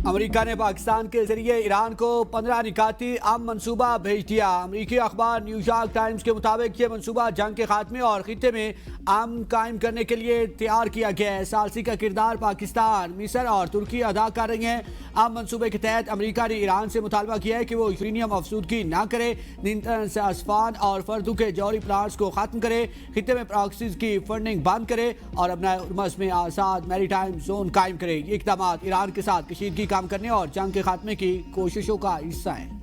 امریکہ نے پاکستان کے ذریعے ایران کو 15 نکاتی امن منصوبہ بھیج دیا۔ امریکی اخبار نیو یارک ٹائمز کے مطابق یہ منصوبہ جنگ کے خاتمے اور خطے میں امن قائم کرنے کے لیے تیار کیا گیا ہے۔ ثالثی کا کردار پاکستان، مصر اور ترکی ادا کر رہی ہیں۔ امن منصوبے کے تحت امریکہ نے ایران سے مطالبہ کیا ہے کہ وہ یورینیم افزودگی نہ کرے، نیوکلیئر اسفان اور فردوں کے جوہری پلانٹس کو ختم کرے، خطے میں پراکسیز کی فنڈنگ بند کرے اور اپنا ہرمز میں آزاد میری ٹائم زون قائم کرے۔ یہ اقدامات ایران کے ساتھ کشیدگی کام کرنے اور جنگ کے خاتمے کی کوششوں کا حصہ ہیں۔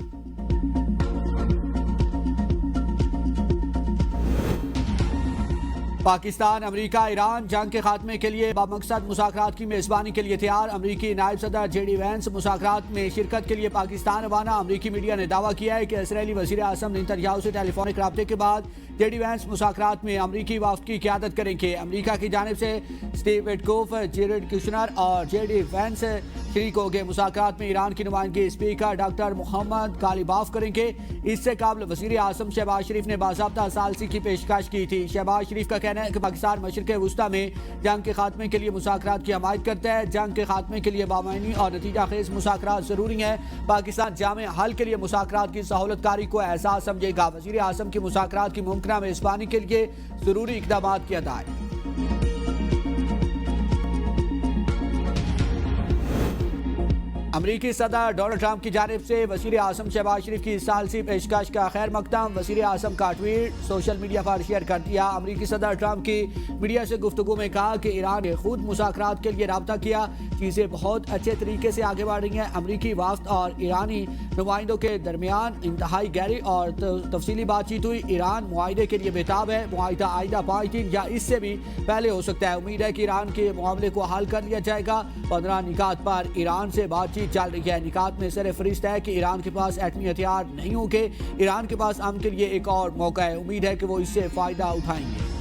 پاکستان، امریکہ، ایران جنگ کے خاتمے کے لیے بامقصد مذاکرات کی میزبانی کے لیے تیار۔ امریکی نائب صدر جے ڈی وینس مذاکرات میں شرکت کے لیے پاکستان روانہ۔ امریکی میڈیا نے دعویٰ کیا ہے کہ اسرائیلی وزیر اعظم نیتن یاہو سے ٹیلی فونک رابطے کے بعد جے ڈی وینس مذاکرات میں امریکی وفد کی قیادت کریں گے۔ امریکہ کی جانب سے اسٹیو وٹکوف، جیریڈ کشنر اور جے ڈی وینس شریک ہوں گے۔ مذاکرات میں ایران کی نمائندگی اسپیکر ڈاکٹر محمد غالباف کریں گے۔ اس سے قبل وزیر اعظم شہباز شریف نے باضابطہ ثالثی کی پیشکش کی تھی۔ شہباز شریف کا کہنا ہے کہ پاکستان مشرق وسطیٰ میں جنگ کے خاتمے کے لیے مذاکرات کی حمایت کرتا ہے۔ جنگ کے خاتمے کے لیے بامعنی اور نتیجہ خیز مذاکرات ضروری ہیں۔ پاکستان جامع حل کے لیے مذاکرات کی سہولت کاری کو احساس سمجھے گا۔ وزیر اعظم کی مذاکرات کی ممکنہ میزبانی کے لیے ضروری اقدامات کی ہدایت۔ امریکی صدر ڈونلڈ ٹرمپ کی جانب سے وزیر اعظم شہباز شریف کی ثالثی پیشکش کا خیر مقدم۔ وزیر اعظم کا ٹویٹ سوشل میڈیا پر شیئر کر دیا۔ امریکی صدر ٹرمپ کی میڈیا سے گفتگو میں کہا کہ ایران نے خود مذاکرات کے لیے رابطہ کیا، چیزیں بہت اچھے طریقے سے آگے بڑھ رہی ہیں۔ امریکی وفد اور ایرانی نمائندوں کے درمیان انتہائی گہری اور تفصیلی بات چیت ہوئی۔ ایران معاہدے کے لیے بےتاب ہے۔ معاہدہ آئندہ 5 دن یا اس سے بھی پہلے ہو سکتا ہے۔ امید ہے کہ ایران کے معاملے کو حل کر لیا جائے گا۔ 15 نکات پر ایران سے بات چیت چل رہی ہے۔ نکات میں سر فہرست ہے کہ ایران کے پاس ایٹمی ہتھیار نہیں ہوں گے۔ ایران کے پاس امن کے لیے ایک اور موقع ہے۔ امید ہے کہ وہ اس سے فائدہ اٹھائیں گے۔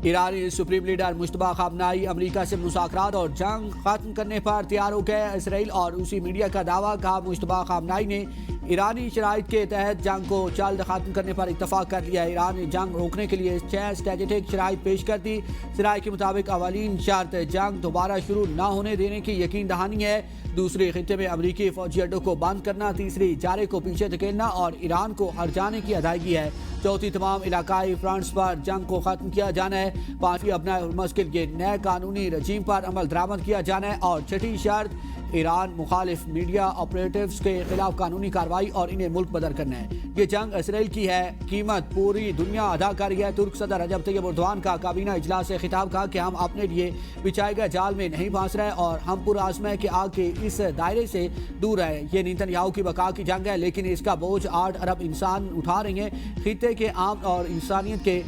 ایرانی سپریم لیڈر مجتبیٰ خامنہئی امریکہ سے مذاکرات اور جنگ ختم کرنے پر تیار ہو گئے۔ اسرائیل اور روسی میڈیا کا دعویٰ، کہا مجتبیٰ خامنہئی نے ایرانی شرائط کے تحت جنگ کو جلد ختم کرنے پر اتفاق کر لیا ہے۔ ایران نے جنگ روکنے کے لیے 6 اسٹریٹجک شرائط پیش کر دی۔ ذرائع کے مطابق اولین شرط جنگ دوبارہ شروع نہ ہونے دینے کی یقین دہانی ہے۔ دوسری، خطے میں امریکی فوجی اڈوں کو بند کرنا۔ تیسری، جارے کو پیچھے دھکیلنا اور ایران کو ہر جانے کی ادائیگی ہے۔ چوتھی، تمام علاقائی فرنٹس پر جنگ کو ختم کیا جانا ہے۔ پانچویں، اپنا ہرمز کے لیے نئے قانونی رجیم پر عمل درآمد کیا جانا ہے۔ اور چھٹی شرط، ایران مخالف میڈیا آپریٹیوز کے خلاف قانونی کارروائی اور انہیں ملک بدر کرنا ہے۔ یہ جنگ اسرائیل کی ہے، قیمت پوری دنیا ادا کر رہی ہے۔ ترک صدر رجب طیب اردوان کا کابینہ اجلاس سے خطاب، کہا کہ ہم اپنے لیے بچھائے گئے جال میں نہیں پھنس رہے اور ہم پرعزم ہیں کہ آگ کے اس دائرے سے دور رہے۔ یہ نیتن یاہو کی بقا کی جنگ ہے، لیکن اس کا بوجھ 8 ارب انسان اٹھا رہے ہیں۔ خطے کے عام اور انسانیت کے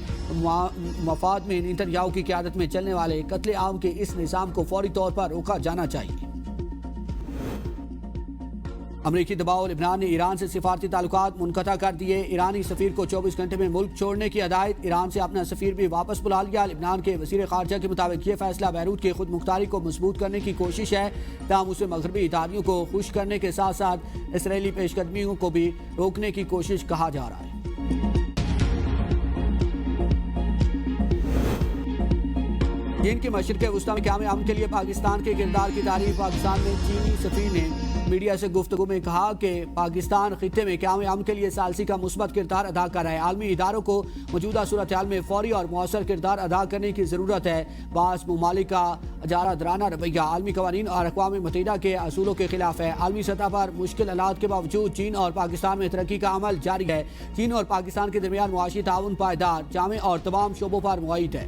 مفاد میں نیتن یاہو کی قیادت میں چلنے والے قتل عام کے اس نظام کو فوری طور پر روکا جانا چاہیے۔ امریکی دباؤ، لبنان نے ایران سے سفارتی تعلقات منقطع کر دیے۔ ایرانی سفیر کو 24 گھنٹے میں ملک چھوڑنے کی ہدایت۔ ایران سے اپنا سفیر بھی واپس بلا لیا۔ لبنان کے وزیر خارجہ کے مطابق یہ فیصلہ بیروت کی خود مختاری کو مضبوط کرنے کی کوشش ہے، تاہم اسے مغربی اتحادیوں کو خوش کرنے کے ساتھ ساتھ اسرائیلی پیش قدمیوں کو بھی روکنے کی کوشش کہا جا رہا ہے۔ چین کے مشرق وسطیٰ میں قیام امن کے لیے پاکستان کے کردار کی تعریف۔ پاکستان میں چینی سفیر نے میڈیا سے گفتگو میں کہا کہ پاکستان خطے میں قیام امن کے لیے ثالثی کا مثبت کردار ادا کر رہا ہے۔ عالمی اداروں کو موجودہ صورتحال میں فوری اور مؤثر کردار ادا کرنے کی ضرورت ہے۔ بعض ممالک کا اجارہ درانہ رویہ عالمی قوانین اور اقوام متحدہ کے اصولوں کے خلاف ہے۔ عالمی سطح پر مشکل حالات کے باوجود چین اور پاکستان میں ترقی کا عمل جاری ہے۔ چین اور پاکستان کے درمیان معاشی تعاون پائیدار، جامع اور تمام شعبوں پر معید ہے۔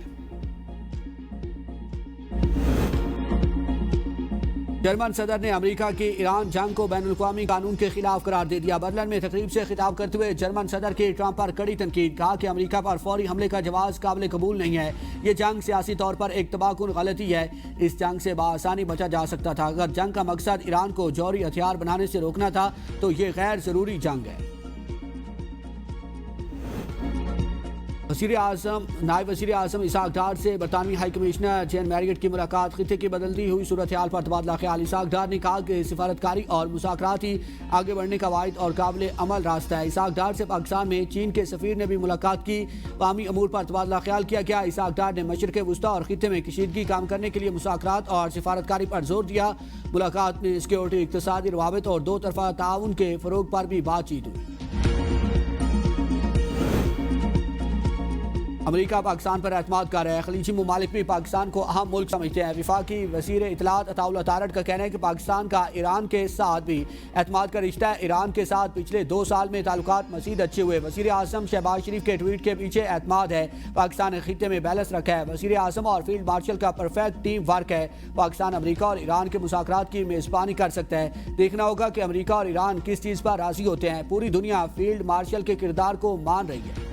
جرمن صدر نے امریکہ کی ایران جنگ کو بین الاقوامی قانون کے خلاف قرار دے دیا۔ برلن میں تقریب سے خطاب کرتے ہوئے جرمن صدر کی ٹرمپ پر کڑی تنقید، کہا کہ امریکہ پر فوری حملے کا جواز قابل قبول نہیں ہے۔ یہ جنگ سیاسی طور پر ایک تباہ کن غلطی ہے۔ اس جنگ سے بآسانی بچا جا سکتا تھا۔ اگر جنگ کا مقصد ایران کو جوہری ہتھیار بنانے سے روکنا تھا تو یہ غیر ضروری جنگ ہے۔ نائب وزیر اعظم اسحاق ڈار سے برطانوی ہائی کمشنر جین میریٹ کی ملاقات، خطے کی بدلتی ہوئی صورتحال پر تبادلہ خیال۔ اسحاق ڈار نے کہا کہ سفارتکاری اور مذاکرات ہی آگے بڑھنے کا واحد اور قابل عمل راستہ ہے۔ اسحاق ڈار سے پاکستان میں چین کے سفیر نے بھی ملاقات کی، باہمی امور پر تبادلہ خیال کیا گیا۔ اسحاق ڈار نے مشرق وسطی اور خطے میں کشیدگی کام کرنے کے لیے مذاکرات اور سفارتکاری پر زور دیا۔ ملاقات میں سیکورٹی، اقتصادی روابط اور دو طرفہ تعاون کے فروغ پر بھی بات چیت ہوئی۔ امریکہ پاکستان پر اعتماد کر رہا ہے، خلیجی ممالک بھی پاکستان کو اہم ملک سمجھتے ہیں۔ وفاقی وزیر اطلاعات عطاء اللہ تارڑ کا کہنا ہے کہ پاکستان کا ایران کے ساتھ بھی اعتماد کا رشتہ ہے۔ ایران کے ساتھ پچھلے 2 سال میں تعلقات مزید اچھے ہوئے۔ وزیر اعظم شہباز شریف کے ٹویٹ کے پیچھے اعتماد ہے۔ پاکستان نے خطے میں بیلنس رکھا ہے۔ وزیر اعظم اور فیلڈ مارشل کا پرفیکٹ ٹیم ورک ہے۔ پاکستان امریکہ اور ایران کے مذاکرات کی میزبانی کر سکتا ہے۔ دیکھنا ہوگا کہ امریکہ اور ایران کس چیز پر راضی ہوتے ہیں۔ پوری دنیا فیلڈ مارشل کے کردار کو مان رہی ہے۔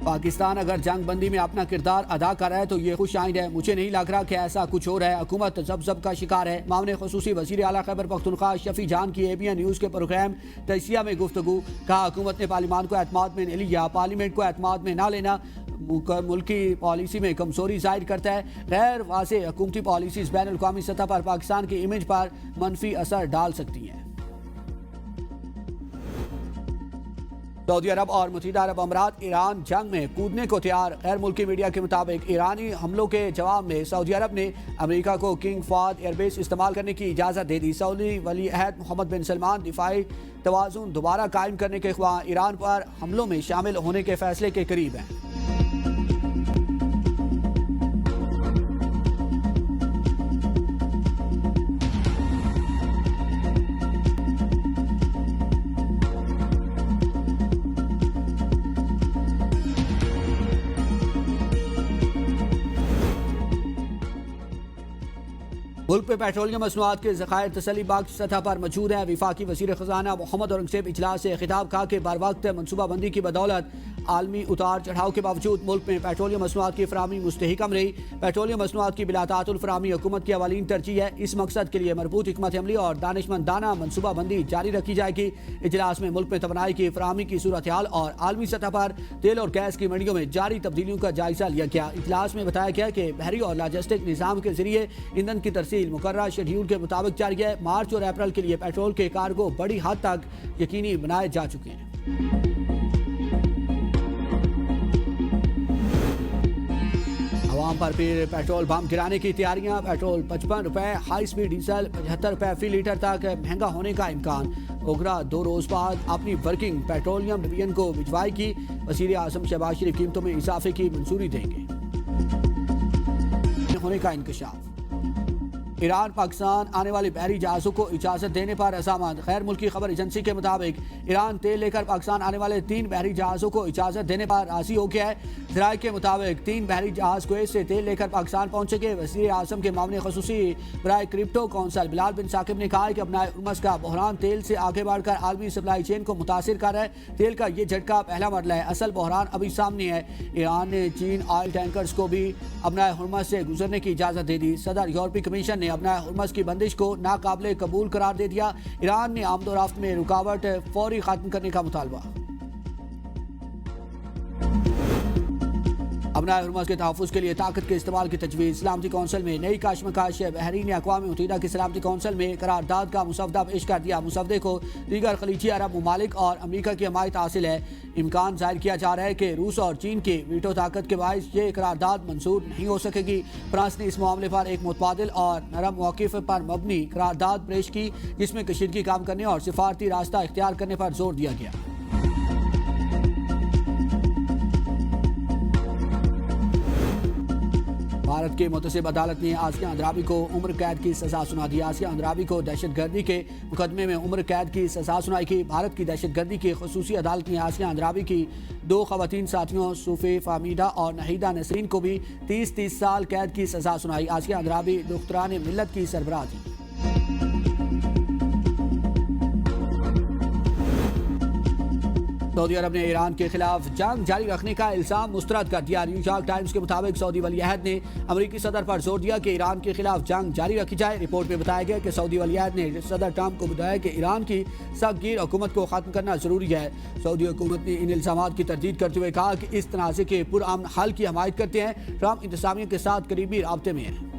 پاکستان اگر جنگ بندی میں اپنا کردار ادا کر رہا ہے تو یہ خوش آئند ہے۔ مجھے نہیں لگ رہا کہ ایسا کچھ ہو رہا ہے۔ حکومت ذب کا شکار ہے۔ معاون خصوصی وزیر اعلیٰ خیبر پختونخوا شفیع جان کی ABN نیوز کے پروگرام تجزیہ میں گفتگو، کہا حکومت نے پارلیمان کو اعتماد میں نہیں لیا، پارلیمنٹ کو اعتماد میں نہ لینا ملکی پالیسی میں کمزوری ظاہر کرتا ہے۔ غیر واضح حکومتی پالیسیز بین الاقوامی سطح پر پاکستان کی امیج پر منفی اثر ڈال سکتی ہیں۔ سعودی عرب اور متحدہ عرب امارات ایران جنگ میں کودنے کو تیار۔ غیر ملکی میڈیا کے مطابق ایرانی حملوں کے جواب میں سعودی عرب نے امریکہ کو کنگ فہد ایئر بیس استعمال کرنے کی اجازت دے دی۔ سعودی ولی عہد محمد بن سلمان دفاعی توازن دوبارہ قائم کرنے کے خواہاں ایران پر حملوں میں شامل ہونے کے فیصلے کے قریب ہیں۔ ملک پہ پیٹرولیم مصنوعات کے ذخائر تسلی بخش سطح پر موجود ہیں۔ وفاقی وزیر خزانہ محمد اورنگزیب اجلاس سے خطاب کہا کہ بر وقت منصوبہ بندی کی بدولت عالمی اتار چڑھاؤ کے باوجود ملک میں پیٹرولیم مصنوعات کی فراہمی مستحکم رہی۔ پیٹرولیم مصنوعات کی بلا تعطل فراہمی حکومت کی اولین ترجیح ہے۔ اس مقصد کے لیے مربوط حکمت عملی اور دانشمندانہ منصوبہ بندی جاری رکھی جائے گی۔ اجلاس میں ملک میں توانائی کی فراہمی کی صورتحال اور عالمی سطح پر تیل اور گیس کی منڈیوں میں جاری تبدیلیوں کا جائزہ لیا گیا۔ اجلاس میں بتایا گیا کہ بحری اور لاجسٹک نظام کے ذریعے ایندھن کی ترسیل مقررہ شیڈول کے مطابق جاری ہے۔ مارچ اور اپریل کے لیے پیٹرول کے کارگو بڑی حد تک یقینی بنائے جا چکے ہیں۔ عوام پر پھر پیٹرول بم گرانے کی تیاریاں۔ پیٹرول 55 روپے، ہائی سپیڈ ڈیزل 75 روپے فی لیٹر تک مہنگا ہونے کا امکان۔ اوگرا 2 روز بعد اپنی ورکنگ پیٹرولیم ڈویژن کو بھجوائے گی۔ وزیر اعظم شہباز شریف قیمتوں میں اضافے کی منظوری دیں گے۔ ہونے کا انکشاف۔ ایران پاکستان آنے والے بحری جہازوں کو اجازت دینے پر رضامند۔ غیر ملکی خبر ایجنسی کے مطابق ایران تیل لے کر پاکستان آنے والے 3 بحری جہازوں کو اجازت دینے پر راضی ہو گیا ہے۔ ذرائع کے مطابق 3 بحری جہاز کویت سے تیل لے کر پاکستان پہنچے گے۔ وزیر اعظم کے معاون خصوصی برائے کرپٹو کونسل بلال بن ثاقب نے کہا ہے کہ اپنا ہرمز کا بحران تیل سے آگے بڑھ کر عالمی سپلائی چین کو متاثر کر رہا ہے۔ تیل کا یہ جھٹکا پہلا مرحلہ ہے، اصل بحران ابھی سامنے ہے۔ ایران نے چین آئل ٹینکرز کو بھی اپنا ہرمز سے گزرنے کی اجازت دے دی۔ صدر یورپی کمیشن نے اپنا ہرمز کی بندش کو ناقابل قبول قرار دے دیا۔ ایران نے آمد و رفت میں رکاوٹ فوری ختم کرنے کا مطالبہ۔ اپنا ہرمز کے تحفظ کے لیے طاقت کے استعمال کی تجویز۔ سلامتی کونسل میں نئی کشمکش۔ بحرین نے اقوام متحدہ کی سلامتی کونسل میں قرارداد کا مسودہ پیش کر دیا۔ مسودے کو دیگر خلیجی عرب ممالک اور امریکہ کی حمایت حاصل ہے۔ امکان ظاہر کیا جا رہا ہے کہ روس اور چین کی ویٹو طاقت کے باعث یہ قرارداد منظور نہیں ہو سکے گی۔ فرانس نے اس معاملے پر ایک متبادل اور نرم موقف پر مبنی قرارداد پیش کی، جس میں کشیدگی کام کرنے اور سفارتی راستہ اختیار کرنے پر زور دیا گیا۔ بھارت کے متصب عدالت نے آسیہ اندرابی کو عمر قید کی سزا سنا دی۔ آسیہ اندرابی کو دہشت گردی کے مقدمے میں عمر قید کی سزا سنائی گئی۔ بھارت کی دہشت گردی کی خصوصی عدالت نے آسیہ اندرابی کی 2 خواتین ساتھیوں صوفی فامیدہ اور نہیدہ نسرین کو بھی 30 سال قید کی سزا سنائی۔ آسیہ اندرابی دختران ملت کی سربراہ تھی۔ سعودی عرب نے ایران کے خلاف جنگ جاری رکھنے کا الزام مسترد کر دیا۔ نیو یارک ٹائمز کے مطابق سعودی ولی عہد نے امریکی صدر پر زور دیا کہ ایران کے خلاف جنگ جاری رکھی جائے۔ رپورٹ میں بتایا گیا کہ سعودی ولی عہد نے صدر ٹرمپ کو بتایا کہ ایران کی سخت گیر حکومت کو ختم کرنا ضروری ہے۔ سعودی حکومت نے ان الزامات کی تردید کرتے ہوئے کہا کہ اس تنازع کے پرامن حل کی حمایت کرتے ہیں۔ ٹرمپ انتظامیہ کے ساتھ قریبی رابطے میں ہیں۔